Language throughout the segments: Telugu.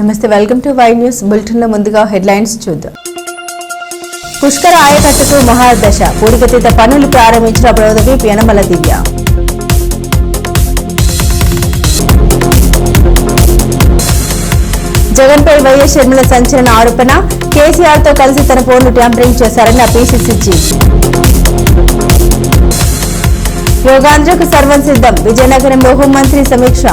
నమస్తే, welcome to Y news bulletin. ముందుగా హెడ్లైన్స్ చూద్దాం. పుష్కర ఆయకట్టుకు మహాదశ, పూడికతీత పనులు ప్రారంభించిన ప్రభుత్వ యనమల దివ్య. జగన్పై వైఎస్ షర్మిల సంచలన ఆరోపణ, కేసీఆర్ తో కలిసి తన ఫోన్ను ట్యాంపరింగ్ చేశారన్న పీసీసీ చీఫ్. యోగాంధ్రకు సర్వం సిద్ధం, విజయనగరంలో హోంమంత్రి సమీక్ష.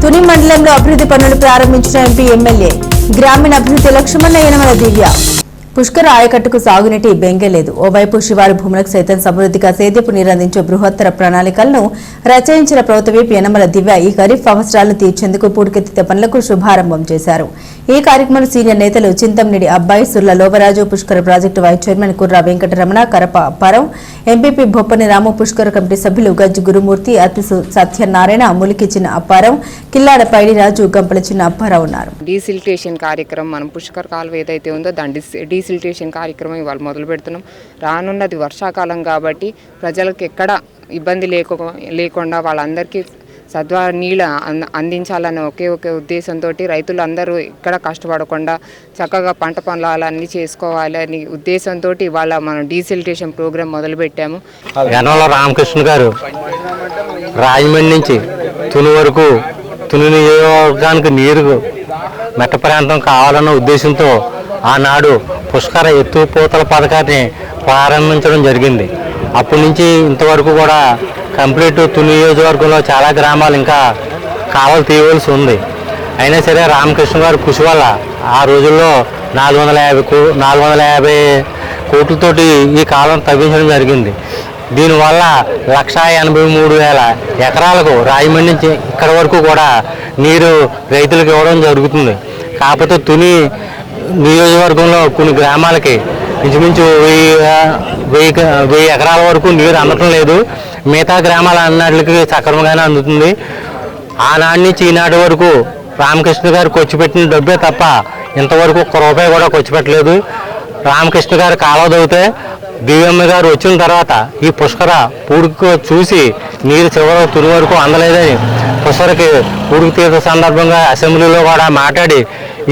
తుని మండలంలో అభివృద్ధి పనులు ప్రారంభించిన ఎంపీ ఎమ్మెల్యే. గ్రామీణ అభివృద్ధి లక్ష్యమన్న యనమల దివ్య. పుష్కర ఆయకట్టుకు సాగునీటి బెంగలేదు. ఓవైపు శివారు భూములకు సైతం సమృద్ధిగా సేద్యపు నీరందించే బృహత్తర ప్రణాళికలను రచయించిన ప్రభుత్వ యనమల దివ్య ఈ ఖరీఫ్ అవసరాలను తీర్చేందుకు పూడికెత్తిత పనులకు శుభారంభం చేశారు. ఈ కార్యక్రమంలో సీనియర్ నేతలు చింతంనేని అబ్బాయి, సుర్ల లోబరాజు, పుష్కర ప్రాజెక్టు వైస్ చైర్మన్ కుర్రా వెంకటరమణ, కరప అప్పారావు, ఎంపీపీ బొప్పని రాము, పుష్కర కమిటీ సభ్యులు గజ్జు గురుమూర్తి, అర్పిసు సత్యనారాయణ, ములికి చిన్న అప్పారావు, కిల్లాడ పైడిరాజు, గంపల చిన్న అప్పారావు ఉన్నారు. డీసిల్టేషన్ కార్యక్రమం మనం పుష్కర కాలువ ఏదైతే ఉందో దాని డీసిల్టేషన్ కార్యక్రమం ఇవాళ మొదలు పెడుతున్నాం. రానున్నది వర్షాకాలం కాబట్టి ప్రజలకు ఎక్కడ ఇబ్బంది లేకుండా వాళ్ళందరికీ నీళ్ళు అందించాలనే ఒకే ఉద్దేశంతో రైతులందరూ ఎక్కడ కష్టపడకుండా చక్కగా పంట పొలాలన్నీ చేసుకోవాలని ఉద్దేశంతో ఇవాళ మనం డీసిల్టేషన్ ప్రోగ్రాం మొదలుపెట్టాము. యనమల రామకృష్ణ గారు రాజమండ్రి నుంచి తుని వరకు తుని నియోజకవర్గానికి నీరు మెట్ట ప్రాంతం కావాలన్న ఉద్దేశంతో ఆనాడు పుష్కర ఎత్తిపోతల పథకాన్ని ప్రారంభించడం జరిగింది. అప్పటి నుంచి ఇంతవరకు కూడా కంప్లీట్ తుని నియోజకవర్గంలో చాలా గ్రామాలు ఇంకా కాలువలు తీయవలసి ఉంది. అయినా సరే రామకృష్ణ గారు కృషి వల్ల ఆ రోజుల్లో 450 కోట్లతోటి ఈ కాలువను తవ్వించడం జరిగింది. దీనివల్ల 1,83,000 ఎకరాలకు రాజమండ్రి నుంచి ఇక్కడ వరకు కూడా నీరు రైతులకు ఇవ్వడం జరుగుతుంది. కాకపోతే తుని నియోజకవర్గంలో కొన్ని గ్రామాలకి ఇంచుమించు 1000 ఎకరాల వరకు నీరు అందటం లేదు. మిగతా గ్రామాల అన్నిటికి సక్రమంగానే అందుతుంది. ఆనాటి నుంచి ఈనాటి వరకు రామకృష్ణ గారు ఖర్చు పెట్టిన డబ్బే తప్ప ఇంతవరకు ₹1 కూడా ఖర్చు పెట్టలేదు. రామకృష్ణ గారు కాలువ తవ్వితే దివ్యమ్మ గారు వచ్చిన తర్వాత ఈ పుష్కర పూడికి చూసి నీరు చివరి తుని వరకు అందలేదని పుష్కరకి పూడికి తీర్థ సందర్భంగా అసెంబ్లీలో కూడా మాట్లాడి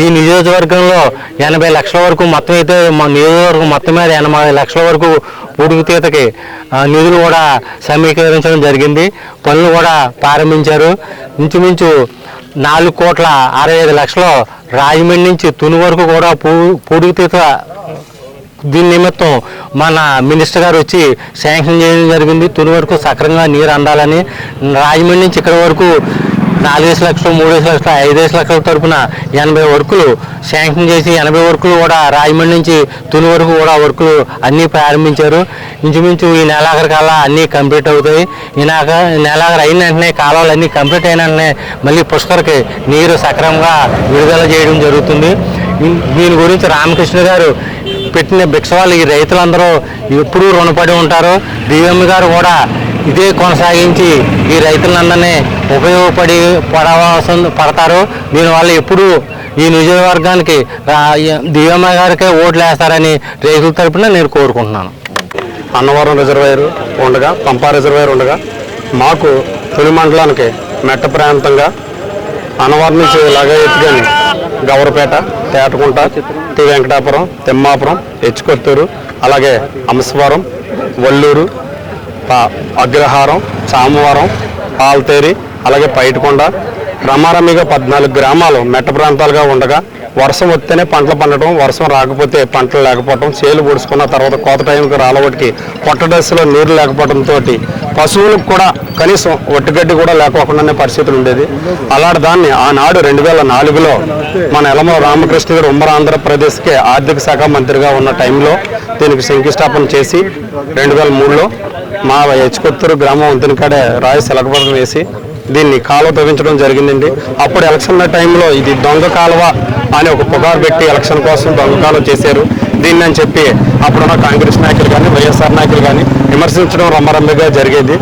ఈ నియోజకవర్గంలో 80 లక్షల వరకు మొత్తం అయితే నియోజకవర్గం మొత్తం మీద 80 లక్షల వరకు పూడికి తీతకి నిధులు కూడా సమీకరించడం జరిగింది. పనులు కూడా ప్రారంభించారు. ఇంచుమించు 4,65,00,000 రాజమండ్రి నుంచి తుని వరకు కూడా పూడికి తీత దీని నిమిత్తం మన మినిస్టర్ గారు వచ్చి శాంక్షన్ చేయడం జరిగింది. తుని వరకు సక్రమంగా నీరు అందాలని రాజమండ్రి నుంచి ఇక్కడ వరకు 4 లక్షలు, 3 లక్షలు, 5 లక్షల తరపున 80 వర్కులు శాంక్షన్ చేసి 80 వర్కులు కూడా రాజమండ్రి నుంచి తుని వరకు కూడా వర్కులు అన్నీ ప్రారంభించారు. ఇంచుమించు ఈ నెలాఖరికల్లా అన్నీ కంప్లీట్ అవుతాయి. ఈ నెలాఖరు అయిన వెంటనే కాలువలు అన్నీ కంప్లీట్ అయిన వెంటనే మళ్ళీ పుష్కరకి నీరు సక్రమంగా విడుదల చేయడం జరుగుతుంది. దీని గురించి రామకృష్ణ గారు పెట్టిన భిక్ష వాళ్ళు ఈ రైతులందరూ ఎప్పుడూ రుణపడి ఉంటారు. దివ్యమ్మ గారు కూడా ఇదే కొనసాగించి ఈ రైతులందరినీ పడతారు. దీనివల్ల ఎప్పుడు ఈ నియోజకవర్గానికి దివ్యమ్మ గారికే ఓట్లు వేస్తారని రైతుల తరపున నేను కోరుకుంటున్నాను. అన్నవరం రిజర్వాయర్ ఉండగా, పంపా రిజర్వాయర్ ఉండగా మాకు తుని మండలానికి మెట్ట ప్రాంతంగా అన్నవరం నుంచి ఇలాగ ఎత్తుకొని గౌరపేట, తేటకుంట, టి వెంకటాపురం, తిమ్మాపురం, హెచ్కొత్తూరు, అలాగే అంశవరం, వల్లూరు, అగ్రహారం, చామవరం, పాల్తేరి, అలాగే పైటకొండ, రమారమిగా 14 గ్రామాలు మెట్ట ప్రాంతాలుగా ఉండగా వర్షం వస్తేనే పంటలు పండటం, వర్షం రాకపోతే పంటలు లేకపోవడం, చేలు పొడుచుకున్న తర్వాత కోత టైంకి రాలబట్టి కొట్టదశలో నీరు లేకపోవడంతో పశువులకు కూడా కనీసం ఒట్టిగడ్డి కూడా లేకోకుండానే పరిస్థితులు ఉండేది. అలాంటి దాన్ని ఆనాడు 2004లో మన యనమల రామకృష్ణ గారు ఉమ్మడి ఆంధ్రప్రదేశ్కే ఆర్థిక శాఖ మంత్రిగా ఉన్న టైంలో దీనికి శంకుస్థాపన చేసి 2003లో మా హెచ్కొత్తూరు గ్రామం వంతెనకాడే రాయి శిలకపథకం వేసి దీన్ని కాలువ తవ్వించడం జరిగిందండి. అప్పుడు ఎలక్షన్ల టైంలో ఇది దొంగ కాలువ అని ఒక పుకారు పెట్టి ఎలక్షన్ కోసం దొంగ కాలువ చేశారు దీన్ని అని చెప్పి అప్పుడున్న కాంగ్రెస్ నాయకులు కానీ వైఎస్ఆర్ నాయకులు కానీ విమర్శించడం రమ్మరమ్మగా జరిగేది.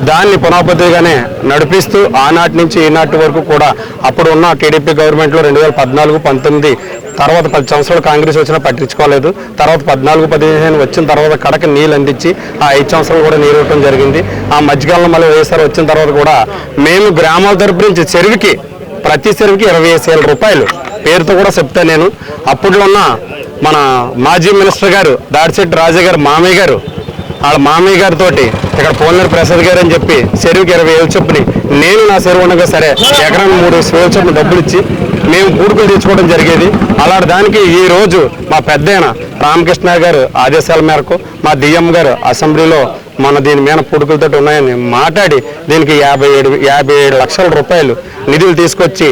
దాన్ని పునఃపతిగానే నడిపిస్తూ ఆనాటి నుంచి ఈనాటి వరకు కూడా అప్పుడు ఉన్న టీడీపీ గవర్నమెంట్లో 2014, 19 తర్వాత 10 సంవత్సరాలు కాంగ్రెస్ వచ్చినా పట్టించుకోలేదు. తర్వాత 14-15 వచ్చిన తర్వాత కడకి నీళ్ళు అందించి ఆ 5 సంవత్సరాలు కూడా నీరు ఇవ్వడం జరిగింది. ఆ మధ్యకాలంలో మళ్ళీ వైఎస్ఆర్ వచ్చిన తర్వాత కూడా మేము గ్రామాల తరపు నుంచి చెరువుకి ప్రతి చెరువుకి 25,000 రూపాయలు పేరుతో కూడా చెప్తాను నేను. అప్పట్లో ఉన్న మన మాజీ మినిస్టర్ గారు దాడిశెట్టి రాజా గారు మామయ్య గారు వాళ్ళ మామయ్య గారితో ఇక్కడ పోలినేరు ప్రసాద్ గారు అని చెప్పి చెరువుకి 20,000 చొప్పుని నేను నా చెరువు ఉండగా సరే ఎకరానికి 3,000 చొప్పున డబ్బులు ఇచ్చి మేము పూడుకులు తెచ్చుకోవడం జరిగేది. అలాంటి దానికి ఈ రోజు మా పెద్దయిన రామకృష్ణ గారు ఆదేశాల మేరకు మా డిఎం గారు అసెంబ్లీలో మన దీని మీద పూడుకులతో ఉన్నాయని మాట్లాడి దీనికి 57 లక్షల రూపాయలు నిధులు తీసుకొచ్చి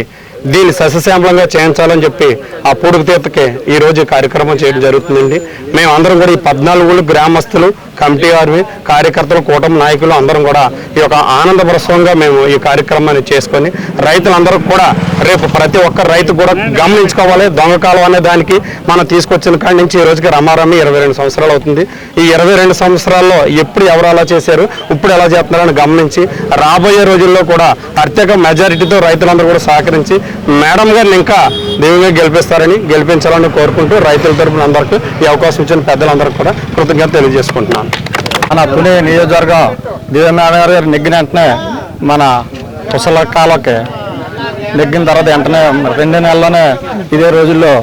దీన్ని సస్యశ్యామలంగా చేయించాలని చెప్పి ఆ పూడుకు తీర్థకి ఈరోజు కార్యక్రమం చేయడం జరుగుతుందండి. మేము అందరం కూడా ఈ 14 గ్రామస్తులు, కమిటీ వారి కార్యకర్తలు, కూటమి నాయకులు అందరం కూడా ఈ యొక్క ఆనంద ప్రసవంగా మేము ఈ కార్యక్రమాన్ని చేసుకొని రైతులందరూ కూడా రేపు ప్రతి ఒక్క రైతు కూడా గమనించుకోవాలి. దొంగ కాలం అనే దానికి మనం తీసుకొచ్చిన కాడి నుంచి ఈ రోజుకి రమారమి 22 సంవత్సరాలు అవుతుంది. ఈ 22 సంవత్సరాల్లో ఎప్పుడు ఎవరు అలా చేశారు, ఇప్పుడు ఎలా చేస్తున్నారని గమనించి రాబోయే రోజుల్లో కూడా అత్యధిక మెజారిటీతో రైతులందరూ కూడా సహకరించి మేడం గారిని ఇంకా దేవుగా గెలిపించాలని కోరుకుంటూ రైతుల తరపున అందరికీ ఈ అవకాశం ఇచ్చిన పెద్దలందరికీ కూడా కృతజ్ఞత తెలియజేసుకుంటున్నాను. మన పుణె నియోజకవర్గం దివ్య మేడం గారు నెగ్గిన వెంటనే మన కుశల కాలకి నెగ్గిన తర్వాత వెంటనే 2 నెలల్లోనే ఇదే రోజుల్లో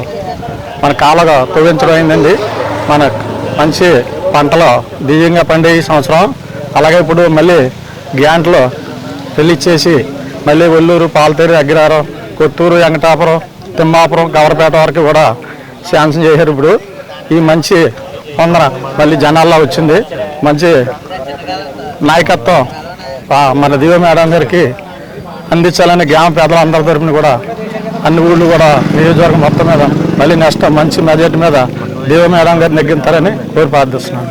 మన కాలగా తవ్వించడం అయిందండి. మన మంచి పంటలు దివ్యంగా పండే ఈ సంవత్సరం. అలాగే ఇప్పుడు మళ్ళీ గ్యాంట్లో రిలీజ్ చేసి మళ్ళీ ఒల్లూరు, పాలతేరు, అగ్గిరారం, కొత్తూరు, వెంకటాపురం, తిమ్మాపురం, గవరపేట వరకు కూడా శాంక్షన్ చేశారు. ఇప్పుడు ఈ మంచి పొందన మళ్ళీ జనాల్లో వచ్చింది. మంచి నాయకత్వం మన దివ్య మేడం గారికి అందించాలని గ్రామ పేదలందరి తరపున కూడా అన్ని ఊళ్ళు కూడా నియోజకవర్గం మొత్తం మీద మళ్ళీ నెక్స్ట్ మంచి మెజార్టీ మీద దివ్య మేడం గారిని నెగ్గింతారని కోరి ప్రార్థిస్తున్నాను.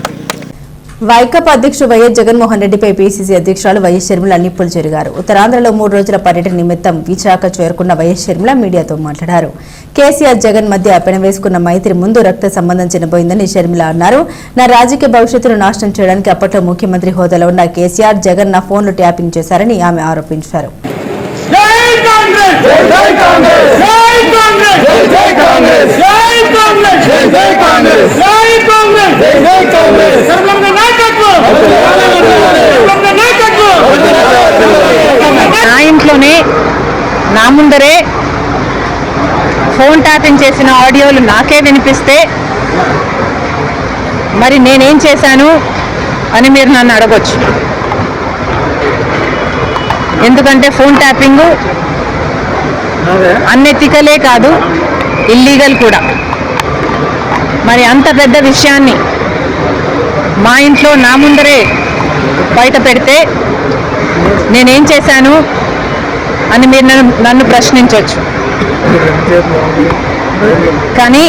వైకాపా అధ్యక్షుడు వైఎస్ జగన్మోహన్ రెడ్డిపై పీసీసీ అధ్యక్షురాలు వైఎస్ షర్మిల నిప్పులు చెరిగారు. ఉత్తరాంధ్రలో 3 రోజుల పర్యటన నిమిత్తం విశాఖ చేరుకున్న వైఎస్ షర్మిల మీడియాతో మాట్లాడారు. కేసీఆర్ జగన్ మధ్య పెనవేసుకున్న మైత్రి ముందు రక్త సంబంధం చిన్నబోయిందని షర్మిల అన్నారు. నా రాజకీయ భవిష్యత్తును నాశనం చేయడానికి అప్పట్లో ముఖ్యమంత్రి హోదాలో ఉన్న కేసీఆర్ జగన్ నా ఫోన్లు ట్యాపింగ్ చేశారని ఆమె ఆరోపించారు. నా ఇంట్లోనే నా ముందరే ఫోన్ ట్యాపింగ్ చేసిన ఆడియోలు నాకే వినిపిస్తే మరి నేనేం చేశాను అని మీరు నన్ను అడగొచ్చు. ఎందుకంటే ఫోన్ ట్యాపింగ్ అన్ఎథికలే కాదు, ఇల్లీగల్ కూడా. మరి అంత పెద్ద విషయాన్ని మా ఇంట్లో నా ముందరే బయట పెడితే నేనేం చేశాను అని మీరు నన్ను ప్రశ్నించవచ్చు. కానీ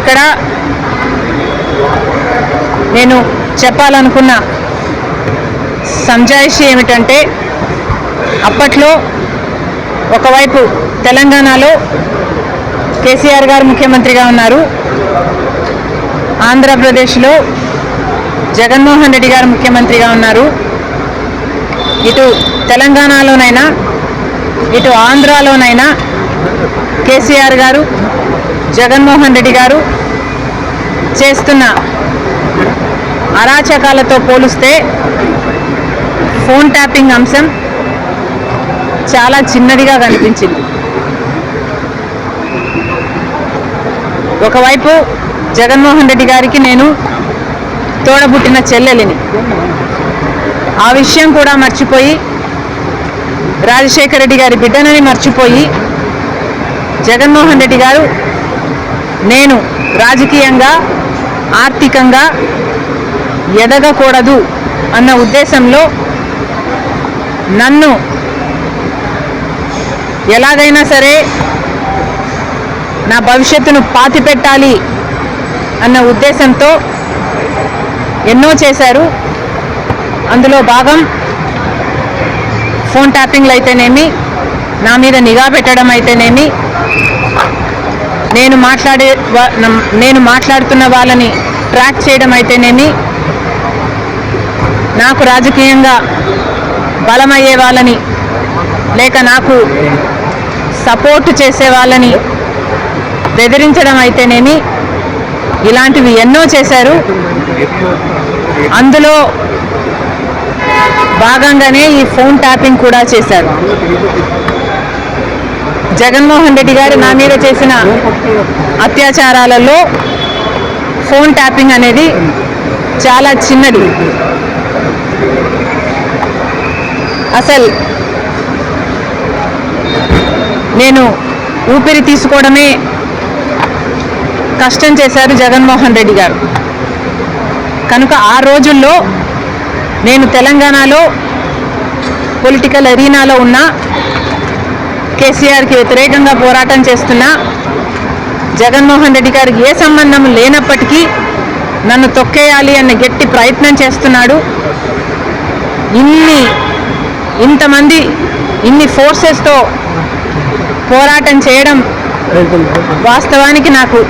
ఇక్కడ నేను చెప్పాలనుకున్న సంజాయిషి ఏమిటంటే, అప్పట్లో ఒకవైపు తెలంగాణలో కేసీఆర్ గారు ముఖ్యమంత్రిగా ఉన్నారు, ఆంధ్రప్రదేశ్లో జగన్మోహన్ రెడ్డి గారు ముఖ్యమంత్రిగా ఉన్నారు. ఇటు తెలంగాణలోనైనా ఇటు ఆంధ్రాలోనైనా కేసీఆర్ గారు, జగన్మోహన్ రెడ్డి గారు చేస్తున్న అరాచకాలతో పోలిస్తే ఫోన్ ట్యాపింగ్ అంశం చాలా చిన్నదిగా కనిపించింది. ఒకవైపు జగన్మోహన్ రెడ్డి గారికి నేను తోడబుట్టిన చెల్లెలిని, ఆ విషయం కూడా మర్చిపోయి, రాజశేఖర రెడ్డి గారి బిడ్డనని మర్చిపోయి, జగన్మోహన్ రెడ్డి గారు నేను రాజకీయంగా ఆర్థికంగా ఎదగకూడదు అన్న ఉద్దేశంలో నన్ను ఎలాగైనా సరే నా భవిష్యత్తును పాతిపెట్టాలి అన్న ఉద్దేశంతో ఎన్నో చేశారు. అందులో భాగం ఫోన్ ట్యాపింగ్లు అయితేనేమి, నా మీద నిఘా పెట్టడం అయితేనేమి, నేను మాట్లాడుతున్న వాళ్ళని ట్రాక్ చేయడం అయితేనేమి, నాకు రాజకీయంగా బలమయ్యే వాళ్ళని లేక నాకు సపోర్ట్ చేసే వాళ్ళని బెదిరించడం అయితేనేమి, ఇలాంటివి ఎన్నో చేశారు. అందులో భాగంగానే ఈ ఫోన్ ట్యాపింగ్ కూడా చేశారు. జగన్మోహన్ రెడ్డి గారు నా మీద చేసిన అత్యాచారాలలో ఫోన్ ట్యాపింగ్ అనేది చాలా చిన్నది. అసలు నేను ఊపిరి తీసుకోవడమే కష్టం చేశారు జగన్మోహన్ రెడ్డి గారు. కనుక ఆ రోజుల్లో నేను తెలంగాణలో పొలిటికల్ అరీనాలో ఉన్న, కేసీఆర్కి వ్యతిరేకంగా పోరాటం చేస్తున్న, జగన్మోహన్ రెడ్డి గారికి ఏ సంబంధం లేనప్పటికీ నన్ను తొక్కేయాలి అనే గట్టి ప్రయత్నం చేస్తున్నాడు. ఇంతమంది ఇన్ని ఫోర్సెస్తో పోరాటం చేయడం వాస్తవానికి నాకు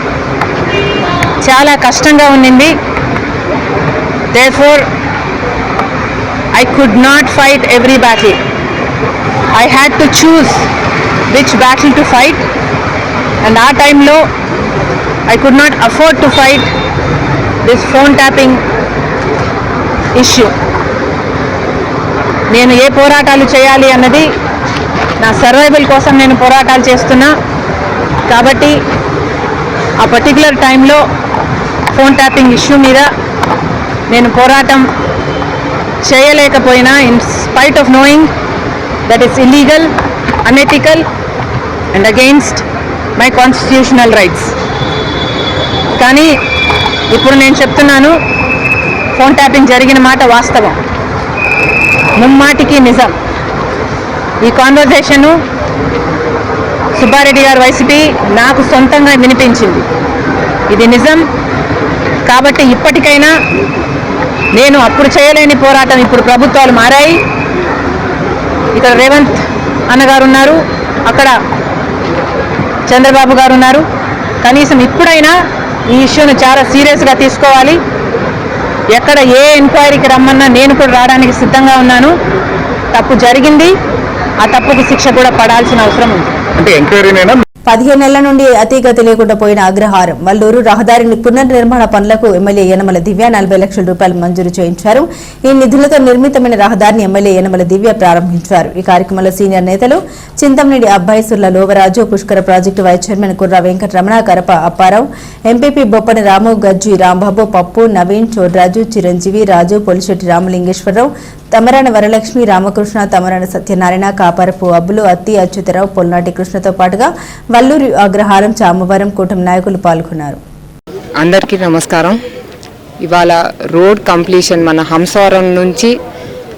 చాలా కష్టంగా ఉండింది. Therefore, I could not fight every battle. I had to choose which battle to fight, and ఆ టైంలో I could not afford to fight this phone tapping issue. నేను ఏ పోరాటాలు చేయాలి అన్నది నా సర్వైవల్ కోసం నేను పోరాటాలు చేస్తున్నా. కాబట్టి ఆ పర్టికులర్ టైంలో ఫోన్ ట్యాపింగ్ ఇష్యూ మీద నేను పోరాటం చేయలేకపోయినా, in spite of knowing that it's illegal, unethical and against my constitutional rights. కానీ ఇప్పుడు నేను చెప్తున్నాను, ఫోన్ ట్యాపింగ్ జరిగిన మాట వాస్తవం, ముమ్మాటికి నిజం. ఈ కాన్వర్జేషను సుబ్బారెడ్డి గారు వైసీపీ నాకు సొంతంగా వినిపించింది. ఇది నిజం. కాబట్టి ఇప్పటికైనా నేను అప్పుడు చేయలేని పోరాటం, ఇప్పుడు ప్రభుత్వాలు మారాయి, ఇక్కడ రేవంత్ అన్నగారు ఉన్నారు, అక్కడ చంద్రబాబు గారు ఉన్నారు. కనీసం ఇప్పుడైనా ఈ ఇష్యూను చాలా సీరియస్గా తీసుకోవాలి. ఎక్కడ ఏ ఎంక్వైరీకి రమ్మన్నా నేను కూడా రావడానికి సిద్ధంగా ఉన్నాను. తప్పు జరిగింది, ఆ తప్పుకి శిక్ష కూడా పడాల్సిన అవసరం ఉంది. అంటే ఎంక్వైరీనైనా 15 నెలల నుండి అతీగతి లేకుండా పోయిన అగ్రహారం వల్లూరు రహదారి పునర్నిర్మాణ పనులకు ఎమ్మెల్యే యనమల దివ్య 40 లక్షల రూపాయలు మంజూరు చేయించారు. ఈ నిధులతో నిర్మితమైన రహదారిని ఎమ్మెల్యే యనమల దివ్య ప్రారంభించారు. ఈ కార్యక్రమంలో సీనియర్ నేతలు చింతంనేని అబ్బాయి, సుర్ల లోవరాజు, పుష్కర ప్రాజెక్టు వైస్ చైర్మన్ కుర్ర వెంకటరమణ, కరప అప్పారావు, ఎంపీపీ బొప్పని రాము, గజ్జి రాంబాబు, పప్పు, నవీన్, చోడ్రాజు, చిరంజీవి, రాజు, పొలిశెట్టి రామలింగేశ్వరరావు, తమరాన వరలక్ష్మి, రామకృష్ణ, తమరాన సత్యనారాయణ, కాపరపు అబ్బులు, అత్తి అచ్యుతరావు, పొల్నాటి కృష్ణతో పాటుగా వల్లూరు అగ్రహారం, చామవరం కూటమి నాయకులు పాల్గొన్నారు. అందరికీ నమస్కారం. ఇవాళ రోడ్ కంప్లీషన్ మన హంసవరం నుంచి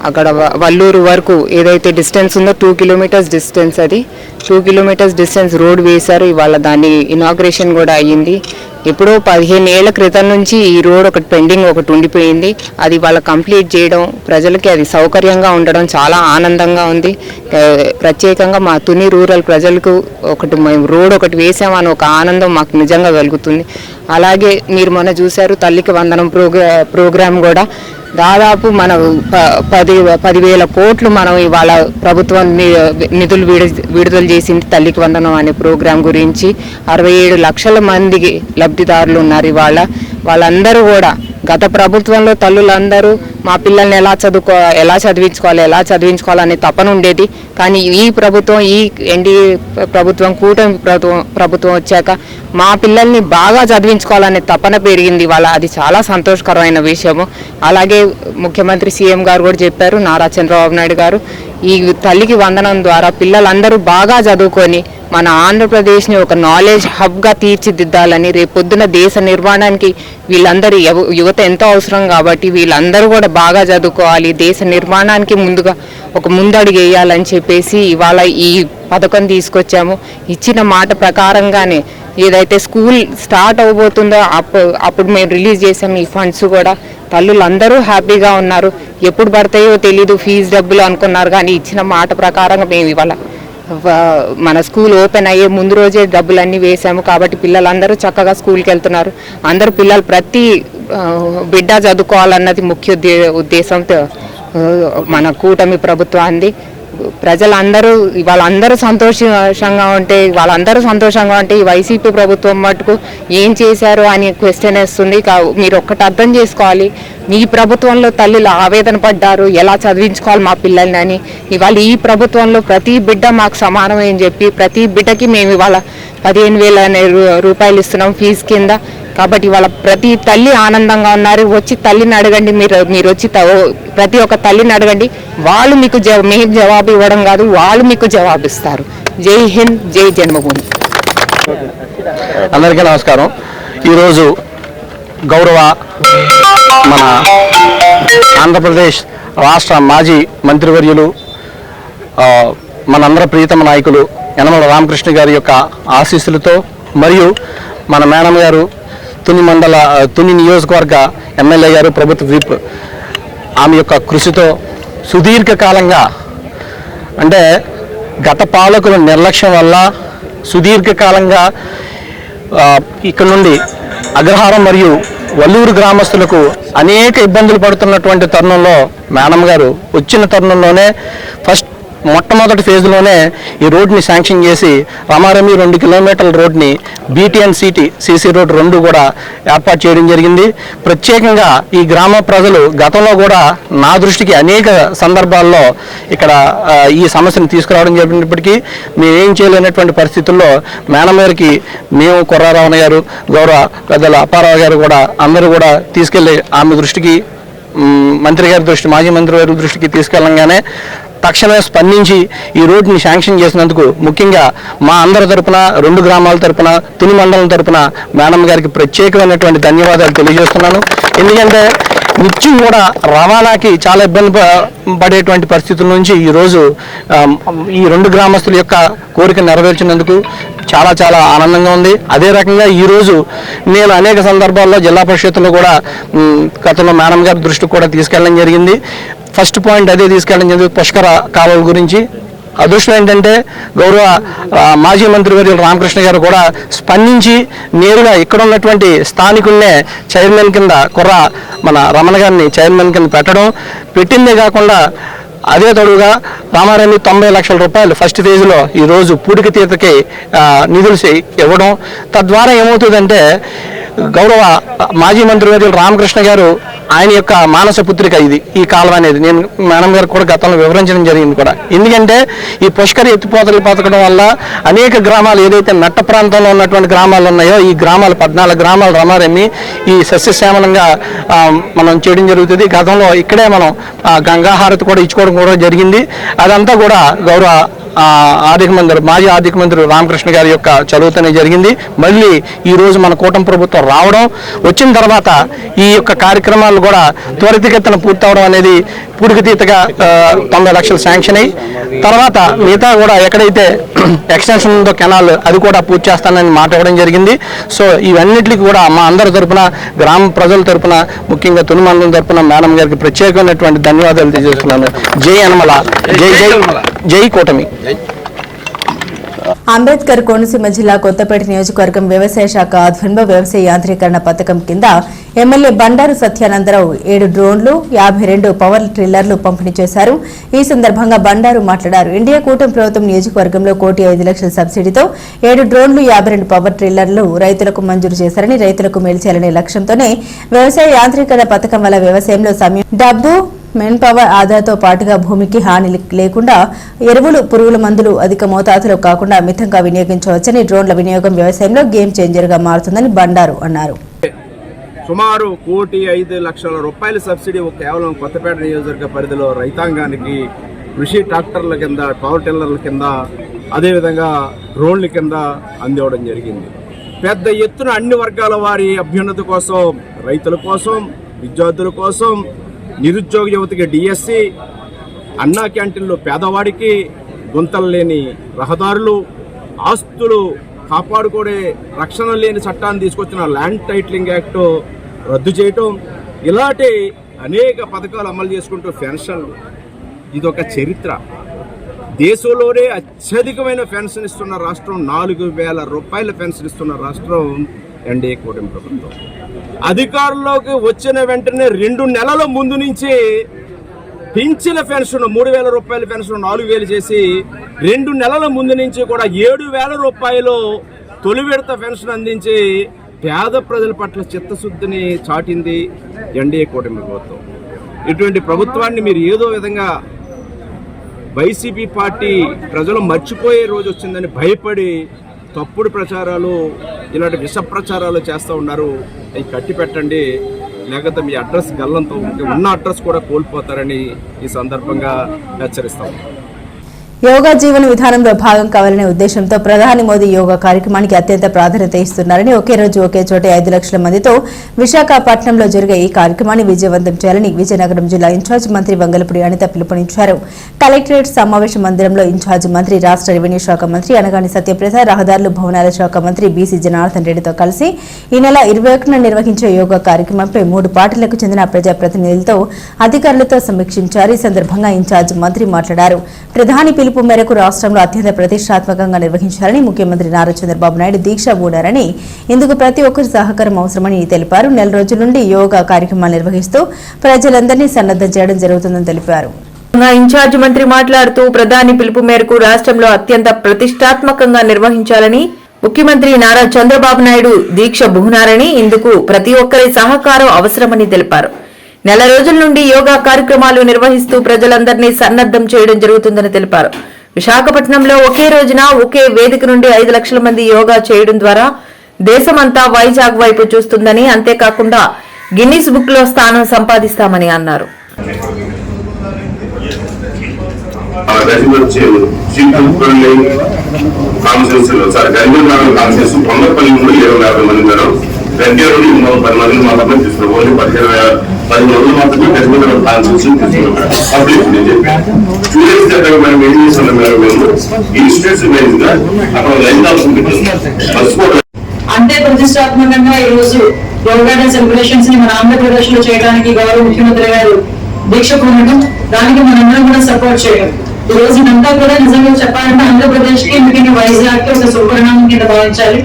అక్కడ వల్లూరు వరకు ఏదైతే డిస్టెన్స్ ఉందో 2 కిలోమీటర్స్ డిస్టెన్స్, అది 2 కిలోమీటర్స్ డిస్టెన్స్ రోడ్ వేశారు. ఇవాళ దాని ఇనాగ్రేషన్ కూడా అయ్యింది. ఎప్పుడో 15 ఏళ్ల క్రితం నుంచి ఈ రోడ్ ఒకటి పెండింగ్ ఒకటి ఉండిపోయింది. అది వాళ్ళ కంప్లీట్ చేయడం, ప్రజలకి అది సౌకర్యంగా ఉండడం చాలా ఆనందంగా ఉంది. ప్రత్యేకంగా మా తుని రూరల్ ప్రజలకు రోడ్ ఒకటి వేసామని ఒక ఆనందం మాకు నిజంగా కలుగుతుంది. అలాగే మీరు మొన్న చూశారు తల్లికి వందనం ప్రోగ్రాం కూడా దాదాపు మన 10,000 కోట్లు మనం ఇవాళ ప్రభుత్వం నిధులు విడుదల చేసింది తల్లికి వందనం అనే ప్రోగ్రాం గురించి. 67 లక్షల మందికి లబ్ధిదారులు ఉన్నారు. ఇవాళ వాళ్ళందరూ కూడా గత ప్రభుత్వంలో తల్లులందరూ మా పిల్లల్ని ఎలా చదివించుకోవాలనే తపన ఉండేది. కానీ ఈ ప్రభుత్వం, ఈ ఎన్డీఏ ప్రభుత్వం, కూటమి ప్రభుత్వం వచ్చాక మా పిల్లల్ని బాగా చదివించుకోవాలనే తపన పెరిగింది. వాళ్ళ అది చాలా సంతోషకరమైన విషయము. అలాగే ముఖ్యమంత్రి సీఎం గారు కూడా చెప్పారు, నారా చంద్రబాబు నాయుడు గారు, ఈ తల్లికి వందనం ద్వారా పిల్లలందరూ బాగా చదువుకొని మన ఆంధ్రప్రదేశ్ని ఒక నాలెడ్జ్ హబ్గా తీర్చిదిద్దాలని, రేపొద్దున దేశ నిర్మాణానికి వీళ్ళందరూ యువత ఎంతో అవసరం కాబట్టి వీళ్ళందరూ కూడా బాగా చదువుకోవాలి, దేశ నిర్మాణానికి ముందుగా ఒక ముందడుగు వేయాలని చెప్పేసి ఇవాళ ఈ పథకం తీసుకొచ్చాము. ఇచ్చిన మాట ప్రకారంగానే ఏదైతే స్కూల్ స్టార్ట్ అవబోతుందో అప్పుడు మేము రిలీజ్ చేసాము ఈ ఫండ్స్ కూడా. తల్లులందరూ హ్యాపీగా ఉన్నారు. ఎప్పుడు పడతాయో తెలీదు, ఫీజు డబ్బులు అనుకున్నారు, కానీ ఇచ్చిన మాట ప్రకారంగా మేము ఇవాళ మన స్కూల్ ఓపెన్ అయ్యే ముందు రోజే డబ్బులన్నీ వేసాము. కాబట్టి పిల్లలందరూ చక్కగా స్కూల్కి వెళ్తున్నారు. అందరూ పిల్లలు ప్రతి బిడ్డ చదువుకోవాలన్నది ముఖ్య ఉద్దేశంతో మన కూటమి ప్రభుత్వాన్ని. వాళ్ళందరూ సంతోషంగా ఉంటే ఈ వైసీపీ ప్రభుత్వం మటుకు ఏం చేశారు అని క్వశ్చన్ వేస్తుంది. మీరు ఒక్కటి అర్థం చేసుకోవాలి, మీ ప్రభుత్వంలో తల్లులు ఆవేదన పడ్డారు ఎలా చదివించుకోవాలి మా పిల్లల్ని అని. ఇవాళ ఈ ప్రభుత్వంలో ప్రతి బిడ్డ మాకు సమానమే అని చెప్పి ప్రతి బిడ్డకి మేము ఇవాళ 15,000 రూపాయలు ఇస్తున్నాం ఫీజు కింద. కాబట్టి ఇవాళ ప్రతి తల్లి ఆనందంగా ఉన్నారు. వచ్చి తల్లిని అడగండి, మీరు వచ్చి ప్రతి ఒక్క తల్లిని అడగండి, వాళ్ళు మీకు మేము జవాబు ఇవ్వడం కాదు, వాళ్ళు మీకు జవాబు ఇస్తారు. జై హింద్, జై జన్మభూమి. అందరికీ నమస్కారం. ఈరోజు గౌరవ మన ఆంధ్రప్రదేశ్ రాష్ట్ర మాజీ మంత్రివర్యులు మనందరి ప్రియతమ నాయకులు యనమల రామకృష్ణ గారి యొక్క ఆశీస్సులతో మరియు మన మేడం గారు తుని నియోజకవర్గ ఎమ్మెల్యే గారు ప్రభుత్వ విప్ ఆమె యొక్క కృషితో సుదీర్ఘకాలంగా అంటే గత పాలకుల నిర్లక్ష్యం వల్ల సుదీర్ఘకాలంగా ఇక్కడ నుండి అగ్రహారం మరియు వల్లూరు గ్రామస్తులకు అనేక ఇబ్బందులు పడుతున్నటువంటి తరుణంలో మేడం గారు వచ్చిన తరుణంలోనే మొట్టమొదటి ఫేజ్లోనే ఈ రోడ్ని శాంక్షన్ చేసి రమారమి 2 కిలోమీటర్ల రోడ్ని బీటీఎన్ సీసీ రోడ్ 2 కూడా ఏర్పాటు చేయడం జరిగింది. ప్రత్యేకంగా ఈ గ్రామ ప్రజలు గతంలో కూడా నా దృష్టికి అనేక సందర్భాల్లో ఇక్కడ ఈ సమస్యను తీసుకురావడం జరిగినప్పటికీ మేమేం చేయలేనటువంటి పరిస్థితుల్లో మేడం గారికి మేము కొర్రారావణ గారు గౌరవ పెద్దల అప్పారావు గారు కూడా అందరూ కూడా తీసుకెళ్ళి ఆమె దృష్టికి మంత్రి గారి మాజీ మంత్రి గారి దృష్టికి తీసుకెళ్ళంగానే తక్షణమే స్పందించి ఈ రోడ్ని శాంక్షన్ చేసినందుకు ముఖ్యంగా మా అందరి తరపున 2 గ్రామాల తరపున తుని మండలం తరపున మేడం గారికి ప్రత్యేకమైనటువంటి ధన్యవాదాలు తెలియజేస్తున్నాను. ఎందుకంటే నిత్యం కూడా రవాణాకి చాలా ఇబ్బంది పడేటువంటి పరిస్థితుల నుంచి ఈరోజు ఈ 2 గ్రామస్తుల యొక్క కోరిక నెరవేర్చినందుకు చాలా చాలా ఆనందంగా ఉంది. అదే రకంగా ఈరోజు నేను అనేక సందర్భాల్లో జిల్లా పరిషత్తులో కూడా గతంలో మేడం గారి దృష్టికి కూడా తీసుకెళ్ళడం జరిగింది. ఫస్ట్ పాయింట్ అదే తీసుకెళ్ళడం జరిగింది, పుష్కర కాలువల గురించి. అదృష్టం ఏంటంటే గౌరవ మాజీ మంత్రివర్యులు రామకృష్ణ గారు కూడా స్పందించి నేరుగా ఇక్కడ ఉన్నటువంటి స్థానికుల్నే చైర్మన్ కింద మన రమణ గారిని చైర్మన్ కింద పెట్టిందే కాకుండా అదే తడుగా రామారాణి 90 లక్షల రూపాయలు ఫస్ట్ ఫేజ్లో ఈరోజు పూడికతీతకి నిధులు ఇవ్వడం. తద్వారా ఏమవుతుందంటే గౌరవ మాజీ మంత్రివర్యులు రామకృష్ణ గారు ఆయన యొక్క మానస పుత్రిక ఈ కాలం అనేది నేను మేడం గారు కూడా గతంలో వివరించడం జరిగింది కూడా. ఎందుకంటే ఈ పుష్కర ఎత్తిపోతలు పథకడం వల్ల అనేక గ్రామాలు ఏదైతే మెట్ట ప్రాంతంలో ఉన్నటువంటి గ్రామాలు ఉన్నాయో ఈ గ్రామాలు 14 గ్రామాలు రమారమ్మి ఈ సస్యశ్యామలంగా మనం చేయడం జరుగుతుంది. గతంలో ఇక్కడే మనం గంగాహారతి కూడా ఇచ్చుకోవడం కూడా జరిగింది. అదంతా కూడా గౌరవ మాజీ ఆర్థిక మంత్రి రామకృష్ణ గారి యొక్క చదువుతోనే జరిగింది. మళ్ళీ ఈరోజు మన కూటమి ప్రభుత్వం రావడం వచ్చిన తర్వాత ఈ యొక్క కార్యక్రమాలు కూడా త్వరితగతిన పూర్తవడం అనేది పూడికతీతగా 90 లక్షలు శాంక్షన్ అయ్యి తర్వాత మిగతా కూడా ఎక్కడైతే ఎక్స్టెన్షన్ ఉందో కెనాల్ అది కూడా పూర్తి చేస్తానని మాట ఇవ్వడం జరిగింది. సో ఇవన్నిటికీ కూడా మా అందరి తరపున గ్రామ ప్రజల తరపున ముఖ్యంగా తుని మండలం తరపున మేడం గారికి ప్రత్యేకమైనటువంటి ధన్యవాదాలు తెలియజేస్తున్నాను. జై యనమల, జై జై జై కూటమి. అంబేద్కర్ కోనసీమ జిల్లా కొత్తపేట నియోజకవర్గం వ్యవసాయ శాఖ ఆధ్వర్యంలో వ్యవసాయ యాంత్రీకరణ పథకం కింద ఎమ్మెల్యే బండారు సత్యానందరావు 7 డ్రోన్లు 52 పవర్ ట్రిల్లర్లు పంపిణీ చేశారు. ఈ సందర్భంగా బండారు మాట్లాడారు. ఇండియా కూటమి ప్రభుత్వం నియోజకవర్గంలో 1,05,00,000 సబ్సిడీతో 7 డ్రోన్లు 52 పవర్ ట్రిల్లర్లు రైతులకు మంజూరు చేశారని, రైతులకు మేలు చేయాలనే లక్ష్యంతోనే వ్యవసాయ యాంత్రీకరణ పథకం వల్ల వ్యవసాయంలో సమయం, డబ్బు, మెన్ పవర్ ఆదాతో పాటుగా భూమికి హాని లేకుండా ఎరువులు, పురుగుల మందులు అధిక మోతాదులో కాకుండా మితంగా వినియోగించవచ్చని, డ్రోన్ల వినియోగం వ్యవసాయంలో గేమ్ చేంజర్ గా మారుతుందని బండారు అన్నారు. సుమారు 1,05,00,000 రూపాయల సబ్సిడీ కేవలం కొత్తపేట నియోజకవర్గ పరిధిలో రైతాంగానికి కృషి ట్రాక్టర్ల కింద, పవర్ టిల్లర్ల కింద, అదేవిధంగా డ్రోన్ల కింద అందివ్వడం జరిగింది. పెద్ద ఎత్తున అన్ని వర్గాల వారి అభ్యున్నతి కోసం, రైతుల కోసం, విద్యార్థుల కోసం, నిరుద్యోగ యువతకి డిఎస్సి, అన్నా క్యాంటీన్లు పేదవాడికి, గుంతలు లేని రహదారులు, ఆస్తులు కాపాడుకోడే రక్షణ లేని చట్టాన్ని తీసుకొచ్చిన ల్యాండ్ టైటిలింగ్ యాక్ట్ రద్దు చేయటం, ఇలాంటి అనేక పథకాలు అమలు చేసుకుంటూ పెన్షన్లు, ఇదొక చరిత్ర. దేశంలోనే అత్యధికమైన పెన్షన్ ఇస్తున్న రాష్ట్రం, 4,000 రూపాయల పెన్షన్ ఇస్తున్న రాష్ట్రం ఎన్డీఏ కూటమి ప్రభుత్వం. అధికారంలోకి వచ్చిన వెంటనే 2 నెలల ముందు నుంచి పెంచిన పెన్షన్ 3,000 రూపాయల పెన్షన్ 4,000 చేసి 2 నెలల ముందు నుంచి కూడా 7,000 రూపాయలు తొలి విడత పెన్షన్ అందించి పేద ప్రజల పట్ల చిత్తశుద్ధిని చాటింది ఎన్డీఏ కూటమి ప్రభుత్వం. ఇటువంటి ప్రభుత్వాన్ని మీరు ఏదో విధంగా వైసీపీ పార్టీ ప్రజలు మర్చిపోయే రోజు వచ్చిందని భయపడి తప్పుడు ప్రచారాలు, ఇలాంటి విష ప్రచారాలు చేస్తూ ఉన్నారు. అవి కట్టి పెట్టండి, లేకపోతే మీ అడ్రస్ గల్లంతో ఉన్న అడ్రస్ కూడా కోల్పోతారని ఈ సందర్భంగా హెచ్చరిస్తాం. యోగా జీవన విధానంలో భాగం కావాలనే ఉద్దేశంతో ప్రధాని మోదీ యోగా కార్యక్రమానికి అత్యంత ప్రాధాన్యత ఇస్తున్నారని, ఒకే రోజు ఒకే చోట 5 లక్షల మందితో విశాఖపట్నంలో జరిగే ఈ కార్యక్రమాన్ని విజయవంతం చేయాలని విజయనగరం జిల్లా ఇన్ఛార్జ్ మంత్రి వంగలపూడి అనిత పిలుపునిచ్చారు. కలెక్టరేట్ సమావేశ మందిరంలో ఇన్ఛార్జ్ మంత్రి, రాష్ట్ర రెవెన్యూ శాఖ మంత్రి అనగాని సత్యప్రసాద్, రహదారులు భవనాల శాఖ మంత్రి బీసీ జనార్దన్ రెడ్డితో కలిసి ఈ నెల 21న నిర్వహించే యోగా కార్యక్రమంపై 3 పార్టీలకు చెందిన ప్రజాప్రతినిధులతో, అధికారులతో సమీక్షించారు. ఈ సందర్భంగా ఇన్ఛార్జ్ మంత్రి మాట్లాడారు. ప్రధాని పిలుపు మేరకు రాష్ట్రంలో అత్యంత ప్రతిష్టాత్మకంగా నిర్వహించాలని ముఖ్యమంత్రి నారా చంద్రబాబు నాయుడు దీక్ష బూడారని, ఇందుకు ప్రతి ఒక్కరి సహకారం అవసరమని తెలిపారు. నెల రోజుల నుండి యోగా కార్యక్రమాలు నిర్వహిస్తూ ప్రజలందరినీ సన్నద్ధం చేయడం జరుగుతుందని తెలిపారు. ఇన్ఛార్జ్ మంత్రి మాట్లాడుతూ ప్రధాని పిలుపు మేరకు రాష్ట్రంలో అత్యంత ప్రతిష్టాత్మకంగా నిర్వహించాలని ముఖ్యమంత్రి నారా చంద్రబాబు నాయుడు దీక్ష బూనారని, ఇందుకు ప్రతి ఒక్కరి సహకారం అవసరమని తెలిపారు. నెల రోజుల నుండి యోగా కార్యక్రమాలు నిర్వహిస్తూ ప్రజలందరినీ సన్నద్ధం చేయడం జరుగుతుందని తెలిపారు. విశాఖపట్నంలో ఒకే రోజున ఒకే వేదిక నుండి 5 లక్షల మంది యోగా చేయడం ద్వారా దేశమంతా వైజాగ్ వైపు చూస్తుందని, అంతేకాకుండా గిన్నిస్ బుక్ లో స్థానం సంపాదిస్తామని అన్నారు. అంతే ప్రతిష్టాత్మకంగా ఈ రోజు యోగా డే సెలబ్రేషన్స్ ని మన ఆంధ్రప్రదేశ్ లో చేయడానికి గౌరవ ముఖ్యమంత్రి గారు దీక్ష పూనడం, దానికి మనందరం కూడా సపోర్ట్ చేయడం. ఈ రోజు ఇదంతా కూడా నిజంగా చెప్పాలంటే ఆంధ్రప్రదేశ్ కి, ముఖ్యంగా వైజాగ్ కి ఒక శుభపరిణామం కింద భావించాలి.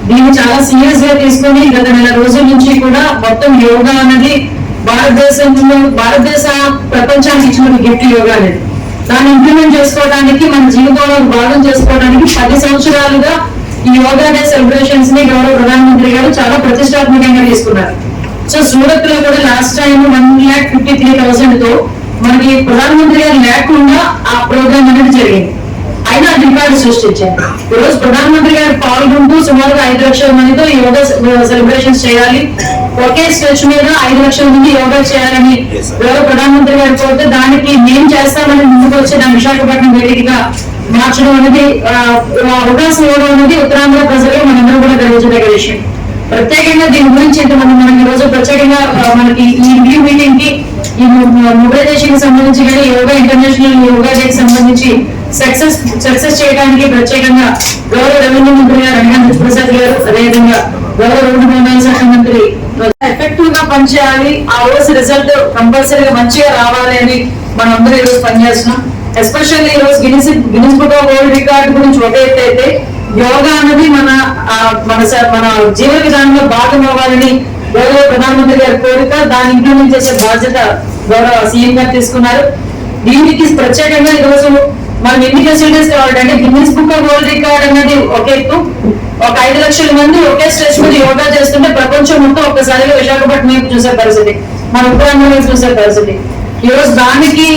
దీన్ని చాలా సీరియస్ గా తీసుకుని గత నెల రోజుల నుంచి కూడా మొత్తం యోగా అనేది భారతదేశ ప్రపంచానికి ఇచ్చిన గిఫ్ట్ యోగా అనేది. దాన్ని ఇంప్లిమెంట్ చేసుకోవడానికి, మన జీవితంలో భాగం చేసుకోవడానికి 10 సంవత్సరాలుగా ఈ యోగా డే సెలబ్రేషన్స్ ని గౌరవ ప్రధానమంత్రి గారు చాలా ప్రతిష్టాత్మకంగా తీసుకున్నారు. సో సూరత్ లో కూడా లాస్ట్ టైం 1,53,000 తో మనకి ప్రధానమంత్రి గారు లేకుండా ఆ ప్రోగ్రామ్ అనేది జరిగింది. అయినా రికార్డు సృష్టించారు. ఈ రోజు ప్రధానమంత్రి గారు పాల్గొంటూ సుమారుగా 5 లక్షల మందితో యోగా సెలబ్రేషన్స్ చేయాలి, ఒకే స్టేజ్ మీద 5 లక్షల మంది యోగా చేయాలని గౌరవ ప్రధానమంత్రి గారు కోరితే, దానికి మేము చేస్తామని ముందుకు వచ్చి దాని విశాఖపట్నం వేదికగా మార్చడం అనేది, అవకాశం ఇవ్వడం అనేది ఉత్తరాంధ్ర ప్రజలు మనందరూ కూడా గర్వించదగ్గ విషయం. ప్రత్యేకంగా దీని గురించి మనకి ఈ రోజు ప్రత్యేకంగా మనకి ఈ రివ్యూ మీటింగ్ కి, ఈ మొబిలైజేషన్ కి సంబంధించి కానీ యోగా ఇంటర్నేషనల్ యోగా డే కి సంబంధించి సక్సెస్ చేయడానికి ప్రత్యేకంగా గౌరవ రెవెన్యూ మంత్రి గారు అనగాని ప్రసాద్ గారు, అదేవిధంగా గౌరవ రోడ్డు భవనాల శాఖ మంత్రి ఎఫెక్టివ్ గా పనిచేయాలి, ఆ రోజు రిజల్ట్ కంపల్సరీగా మంచిగా రావాలి అని మనం అందరూ ఈ రోజు పనిచేస్తున్నాం. ఎస్పెషల్లీ ఈ రోజు Guinness book of world record గురించి ఒక ఎత్తు అయితే, యోగా అనేది మన జీవన విధానంలో భాగం అవ్వాలని గౌరవ ప్రధానమంత్రి గారి కోరిక, దాన్ని ఇంప్లిమెంట్ చేసే బాధ్యత గౌరవ సీఎం గారు తీసుకున్నారు. దీనికి ప్రత్యేకంగా ఈ రోజు మనం ఎన్ని ఫెసిలిటీస్ కావాలంటే, Guinness book of world record అనేది ఒక ఎత్తు, ఒక 5 లక్షల మంది ఒకే స్టేజ్ మీద యోగా చేస్తుంటే ప్రపంచం మొత్తం ఒక్కసారిగా విశాఖపట్నం వైపు చూసే పరిస్థితి, మన ఉత్తరాంధ్ర వైపు చూసే పరిస్థితి. ఈ రోజు దానికి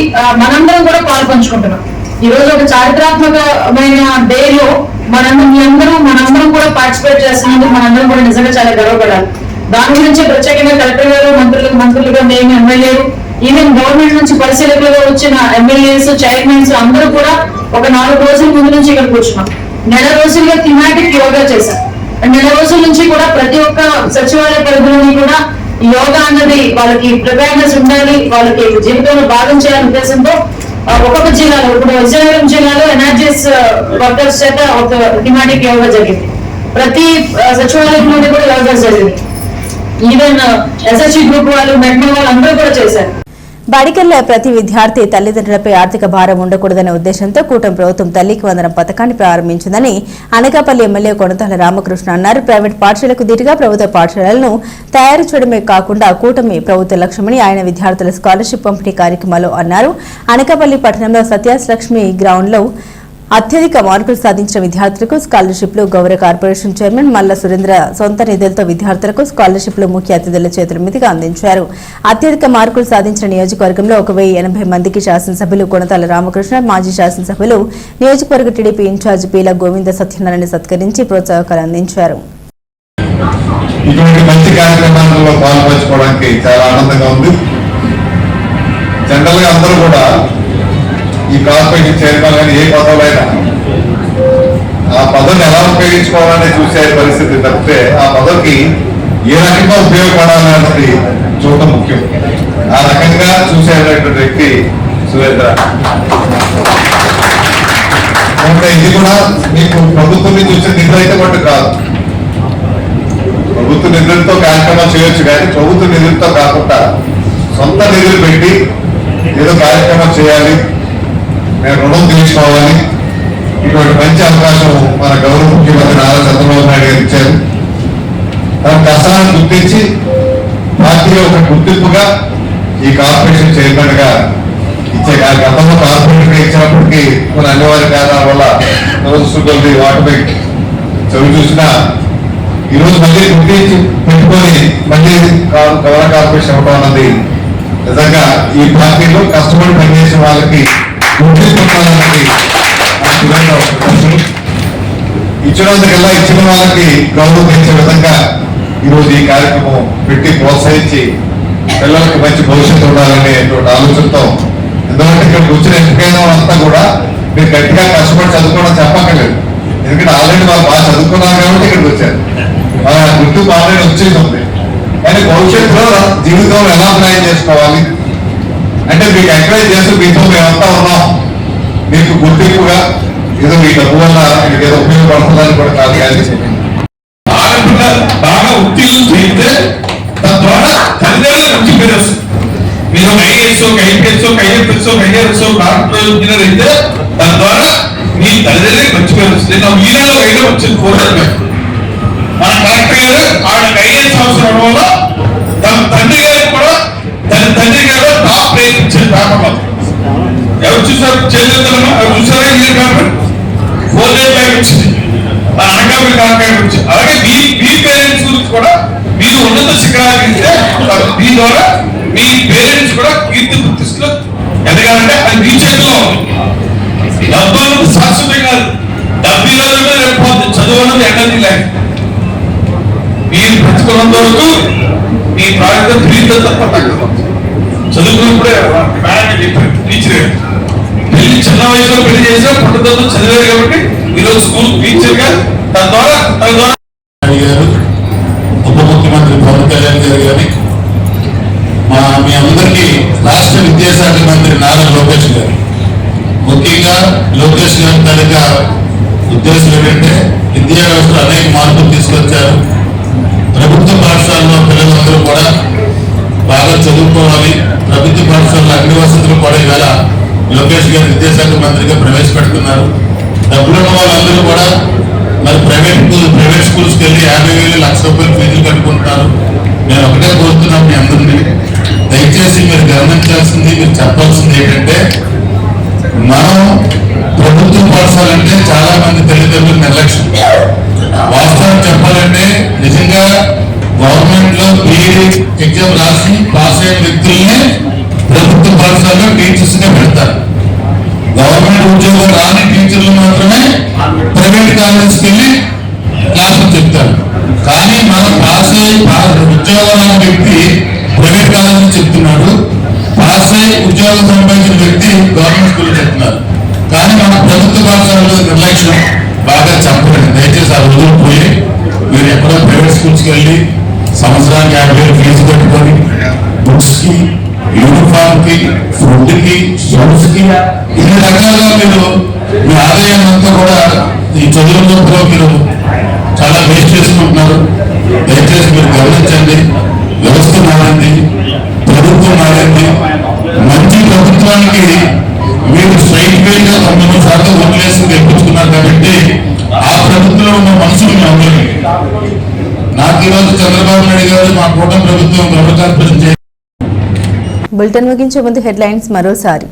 మనందరం కూడా పాలు పంచుకుంటున్నాం. ఈ రోజు ఒక చారిత్రాత్మకమైన డే లో మనందరం కూడా పార్టిసిపేట్ చేస్తున్నందుకు మనందరం కూడా నిజంగా చాలా గర్వపడాలి. దాని గురించి ప్రత్యేకంగా కలెక్టర్ గారు, మంత్రులుగా మేము ఎమ్మెల్యేలు, ఈవెన్ గవర్నమెంట్ నుంచి పరిశీలకులుగా వచ్చిన ఎమ్మెల్యేస్, చైర్మన్స్ అందరూ కూడా ఒక 4 రోజుల ముందు నుంచి ఇక్కడ కూర్చున్నాం. నెల రోజులుగా థీమాటిక్ యోగా చేశాం. నెల రోజుల నుంచి కూడా ప్రతి ఒక్క సచివాలయ పరిధిలోని కూడా యోగా అన్నది వాళ్ళకి ప్రిపేర్నెస్ ఉండాలి, వాళ్ళకి జీవితంలో భాగం చేయాలనే ఉద్దేశంతో ఒక్కొక్క జిల్లాలో, ఇప్పుడు విజయనగరం జిల్లాలో ఎన్ఆర్జీఎస్ వర్కర్స్ చేత ఒక థీమాటిక్ యోగా జరిగింది. ప్రతి సచివాలయంలోని కూడా యోగా జరిగింది. ఈవెన్ ఎస్ఎస్జి గ్రూప్ వాళ్ళు, మెట్మా వాళ్ళు అందరూ కూడా చేశారు. బడికెళ్లే ప్రతి విద్యార్థి తల్లిదండ్రులపై ఆర్థిక భారం ఉండకూడదనే ఉద్దేశంతో కూటమి ప్రభుత్వం తల్లికి వందనం పథకాన్ని ప్రారంభించిందని అనకాపల్లి ఎమ్మెల్యే కొనతాల రామకృష్ణ అన్నారు. ప్రైవేట్ పాఠశాలకు ధీటుగా ప్రభుత్వ పాఠశాలలను తయారు చేయడమే కాకుండా కూటమి ప్రభుత్వ లక్ష్యమని ఆయన విద్యార్థుల స్కాలర్షిప్ పంపిణీ కార్యక్రమంలో అన్నారు. అనకాపల్లి పట్టణంలో సత్యాలక్ష్మి గ్రౌండ్లో అత్యధిక మార్కులు సాధించిన విద్యార్థులకు స్కాలర్షిప్లు గౌరవ కార్పొరేషన్ చైర్మన్ మల్ల సురేంద్ర సొంత నిధులతో విద్యార్థులకు స్కాలర్షిప్లు ముఖ్య అతిథుల చేతుల మీదుగా అందించారు. అత్యధిక మార్కులు సాధించిన నియోజకవర్గంలో 1080 మందికి శాసనసభ్యులు కొనతాల రామకృష్ణ, మాజీ శాసనసభ్యులు, నియోజకవర్గ టీడీపీ ఇన్ఛార్జ్ పీల గోవింద సత్యనారాయణ సత్కరించి ప్రోత్సాహకాలు అందించారు. ఇటువంటి మంచి కార్యక్రమాలలో పాల్పంచుకోవడానికి చాలా ఆనందంగా ఉంది. జనరల్ గా అందరూ కూడా ఈ కార్పొరేషన్ చైర్మన్ కానీ ఏ పదవులైనా ఆ పదవిని ఎలా ఉపయోగించుకోవాలని చూసే పరిస్థితి తప్పితే ఆ పదవికి ఏ రకంగా ఉపయోగపడాలన్నది చూడటం ముఖ్యం. ఆ రకంగా చూసేటటువంటి వ్యక్తి సురేంద్ర. ఇది కూడా మీకు ప్రభుత్వం నుంచి వచ్చే నిధులు అయితే మటు కాదు. ప్రభుత్వ నిధులతో కార్యక్రమాలు చేయొచ్చు కానీ ప్రభుత్వ నిధులతో కాకుండా సొంత నిధులు పెట్టి ఏదో కార్యక్రమం చేయాలి, మేము రుణం తీసుకోవాలి, ఇటువంటి మంచి అవకాశం మన గౌరవ ముఖ్యమంత్రి నారా చంద్రబాబు నాయుడు గారు ఇచ్చారు. తన కష్టాలను గుర్తించి పార్టీలో ఒక గుర్తింపుగా ఈ కార్పొరేషన్ చైర్మన్ గా ఇచ్చే గతంలో కార్పొరేషన్ గా ఇచ్చినప్పటికీ కొన్ని అనివార్య కారణాల వల్ల దురదృష్టం వాటిపై చదువు చూసినా ఈరోజు మళ్ళీ గుర్తించి పెట్టుకొని మళ్ళీ గౌరవ కార్పొరేషన్ ఇవ్వడం అన్నది నిజంగా ఈ పార్టీలో కష్టపడి పనిచేసిన వాళ్ళకి ఇచ్చినందుకల్లా ఇచ్చిన వాళ్ళకి గౌరవించే విధంగా ఈరోజు ఈ కార్యక్రమం పెట్టి ప్రోత్సహించి పిల్లలకి మంచి భవిష్యత్తు ఉండాలనే ఆలోచనతో, ఎందుకంటే ఇక్కడికి వచ్చిన ఎంపికైన వాళ్ళంతా కూడా మీరు గట్టిగా కష్టపడి చదువుకోవడం చెప్పక్కర్లేదు. ఎందుకంటే ఆల్రెడీ వాళ్ళు బాగా చదువుకున్నారు కాబట్టి ఇక్కడికి వచ్చారు. వాళ్ళ గుర్తింపు ఆల్రెడీ వచ్చేది ఉంది. కానీ భవిష్యత్తులో జీవితంలో ఎలా ప్లాన్ చేసుకోవాలి అంటే మీకు ఎంకరేజ్ చేస్తూ మీతో మేమంతా ఉన్నాం, మీకు గుర్తింపుగా ఏదో మీ డబ్బు వల్ల మీకు ఏదో ఉపయోగపడుతుందని కూడా కాదు. కానీ ఆడపిల్ల బాగా ఉత్తీర్ణం చేస్తే తద్వారా తల్లిదండ్రులు మంచి పేరు వస్తుంది. మీరు IAS, IPS, IFS, IRS, doctor, engineer అయితే తద్వారా మీ తల్లిదండ్రులకు మంచి పేరు వస్తుంది. నా మీడియాలో ఐడియా వచ్చింది 400. మన కలెక్టర్ గారు ఆవిడకి ఐఏఎస్ అవసరం వల్ల తన తండ్రి గారికి కూడా తండ్రి గారు టాప్ రేట్ ఇచ్చారు పేపర్లో. ఎవరు చూసారు? చేతులను ఎవరు చూసారా? ఇంజనీర్ కాబట్టి 4 days బ్యాక్ వచ్చింది. మన అనకాపల్లి కార్యక్రమం వచ్చింది. అలాగే మీ పేరెంట్స్ గురించి కూడా మీరు ఉన్నత శిఖరాలు ఇస్తే మీ ద్వారా మీ పేరెంట్స్ కూడా కీర్తి ప్రతిష్టలు ఎదగాలంటే అది మీ చేతిలో ఉంది. డబ్బు అన్నది శాశ్వతం కాదు. డబ్బు రోజుల్లో రేపు చదువు అన్నది ఎన్నది లేదు. మీరు బ్రతుకున్నంత వరకు మీ ప్రాంతం ప్రీత తప్ప తగ్గదు. చదువుకున్నప్పుడే చెప్పారు టీచర్ పెళ్లి చిన్న వయసులో పెళ్లి చేసినా పుట్టతో చదివారు కాబట్టి ఈరోజు స్కూల్ టీచర్ గా తద్వారా ఉప ముఖ్యమంత్రి పవన్ కళ్యాణ్ గారు కానీ మీ అందరికీ రాష్ట్ర విద్యాశాఖ మంత్రి నారా లోకేష్ గారు, ముఖ్యంగా లోకేష్ గారి తాలూకా ఉద్దేశం ఏంటంటే విద్యా వ్యవస్థలో అనేక మార్పులు తీసుకొచ్చారు. ప్రభుత్వ పాఠశాలలో పిల్లలందరూ కూడా బాగా చదువుకోవాలి. ప్రభుత్వ పాఠశాలలో అన్ని వసతులు కూడా ఇవాళ లోకేష్ గారు విద్యాశాఖ మంత్రిగా ప్రవేశపెడుతున్నారు. డబ్బులున్న వాళ్ళందరూ కూడా మరి ప్రైవేట్ స్కూల్స్కి వెళ్ళి 50,000, 1,00,000 రూపాయలు ఫీజులు కట్టుకుంటున్నారు. నేను ఒకటే కోరుతున్నాను మీ అందరినీ, దయచేసి మీరు గమనించాల్సింది, మీరు చెప్పాల్సింది ఏంటంటే మనం ప్రభుత్వ పాఠశాల అంటే చాలా మంది తల్లిదండ్రులు నిర్లక్ష్యం. వాస్తవం చెప్పాలంటే నిజంగా గవర్నమెంట్ లో బీఈడీ ఎగ్జామ్ రాసి పాస్ అయిన వ్యక్తుల్ని ప్రభుత్వ పాఠశాలలో టీచర్స్ గా పెడతారు. గవర్నమెంట్ ఉద్యోగం రాని టీచర్లు మాత్రమే ప్రైవేట్ కాలేజెస్కి వెళ్ళి క్లాసులు చెప్తారు. కానీ మనం పాస్ అయ్యి ఉద్యోగం రాని వ్యక్తి ప్రైవేట్ కాలేజీలో చెప్తున్నాడు, పాస్ అయ్యి ఉద్యోగం సంపాదించిన వ్యక్తి గవర్నమెంట్ స్కూల్లో చెప్తున్నారు. కానీ మన ప్రభుత్వ పాఠశాలలో నిర్లక్ష్యం బాగా చెప్పండి. దయచేసి ఆ రోజులు పోయి మీరు ఎక్కడో ప్రైవేట్ స్కూల్స్కి వెళ్ళి సంవత్సరానికి 50,000 ఫీజు కట్టుకొని బుక్స్ కి, యూనిఫామ్ కి, ఫుడ్ కి, షూస్ కి ఇన్ని రకాలుగా మీరు మీ ఆదాయాన్ని అంతా కూడా ఈ చదువులో మీరు చాలా వేస్ట్ చేసుకుంటున్నారు. దయచేసి మీరు గమనించండి. వ్యవస్థ మారింది, ప్రభుత్వం మారింది, ప్రభుత్వానికి మీరు స్ట్రైట్ వేగా 90% ఓట్లేసి తెప్పించుకున్నారు కాబట్టి ఆ ప్రభుత్వంలో ఉన్న మనుషులు అందరినీ నాకు ఈరోజు చంద్రబాబు నాయుడు గారు మా కూటమి ప్రభుత్వం గౌరవకార్పొరేషన్ బులెటిన్ ముగించే ముందు హెడ్లైన్స్ మరోసారి.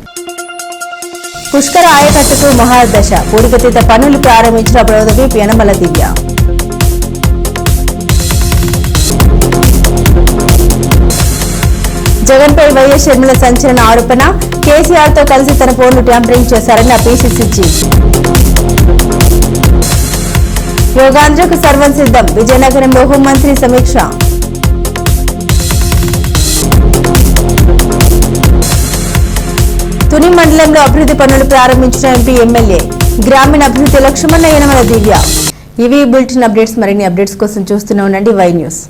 పుష్కర ఆయకట్టుకు మహాదశ, పూడికతీత పనులు ప్రారంభించిన ప్రభుత్వ విప్ యనమల దివ్య. జగన్పై వైఎస్ షర్మిల సంచలన ఆరోపణ, కేసీఆర్ తో కలిసి తన ఫోన్లు ట్యాంపరింగ్ చేశారన్న పీసీసీ చీఫ్. యోగాంధ్రకు సర్వం సిద్ధం, విజయనగరంలో హోంమంత్రి సమీక్ష. తుని మండలంలో అభివృద్ధి పనులు ప్రారంభించిన ఎంపీ ఎమ్మెల్యే, గ్రామీణ అభివృద్ధి లక్ష్మణ యనమల దివ్య. ఇవి బులెటిన్ అప్డేట్స్. మరిన్ని అప్డేట్స్ కోసం చూస్తూనే ఉండండి వై న్యూస్.